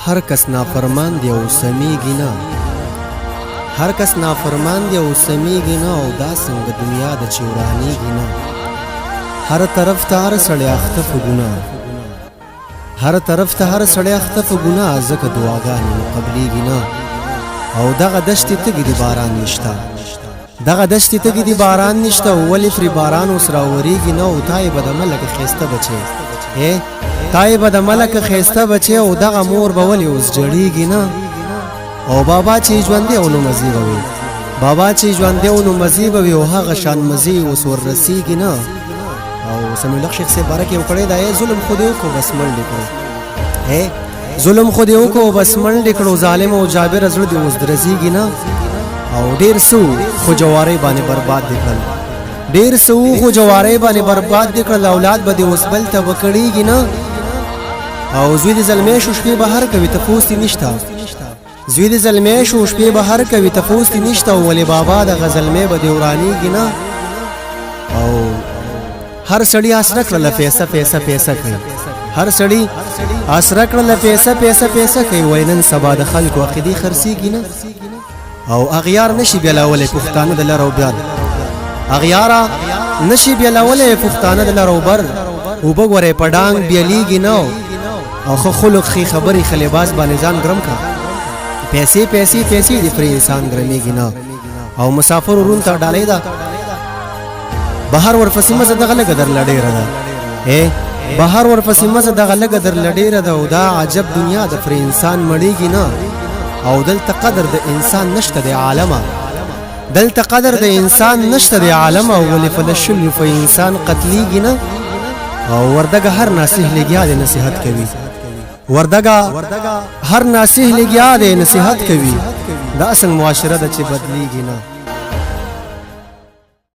هر کس نافرمان دی او سمیږي نه، هر کس نافرمان دی او سمیږي نه، او دا څنګه دنیا د چې ورانیږي نه. هر طرف ته هر سړی اخته په ګناه، هر طرف ته هر سړی اخته په ګناه، ځکه دعاګانې مو قبلیږي نه. او دغه دشتې تږي د باران نشته، دغه دشتې تږي د باران نشته، ولې پرې باران اوس راورېږي نه. او تا یې به د ملکه ښایسته بچی، تا یې به د ملکه ښایسته بچی، او دغه مور به ولې اوس جړېږي نه. او بابا چې ژوندی او نو مزې به وي، بابا چې ژوندی او نو مزې به وي، او هغه شان مزې اوس وررسېږي نه. او سمیع الحق شیخ صاحب باره کې یو کړی دی، ظلم خو دې وکړو بس منډې کړو، ظلم خو دې وکړو بس منډې کړو، ظالم او جابر زړه دې اوس درزېږي نه. او ډېر څه خو جوارۍ باندې برباد دې کړل، ډېر څه خو جوارۍ باندې برباد دې کړل، اولاد به دې اوس بل ته وکړېږي نه. او زوی دې زلمی شو شپې بهر کوي تپوس دې نشته، زوی دې زلمی شو شپې بهر کوي تپوس دې نشته، ولې بابا دغه زلمی به دې ورانېږي نه. او هر سړی اسره کړله پیسه پیسه پیسه کوي، هر سړی اسره کړله پیسه پیسه پیسه کوي، وایي نن سبا د خلکو عقیدې خرڅېږي نه. او اغیار نشي بیلولی پښتانه د لر او بر، اغیاره نشي بیلولی پښتانه د لر او بر. اوبه ګورئ په ډانګ بیلیږي نه، او ښه خلق ښې خبرې خلیباز باندې ځان ګرم کړه، پیسې پیسې پیسې دې پرې انسان ګرمیږي نه. او مسافر ورون ته ډالۍ ده، بهر ورپسې مزه دغه لږه درله ډېره ده، بهر ورپسې مزه دغه لږه درله ډېره ده. او دا عجب دنیا ده پرې انسان مړېږي نه. او دلته قدر د انسان نشته د عالمه، دلته قدر د انسان نشته د عالمه، ولې فلشل په انسان قتلیږي نه. او وردګه هر ناصح لګیا دی نصیحت کوي، وردګه هر ناصح لګیا دی نصیحت کوي، دا څنګه معاشره ده چې بدلیږي نه.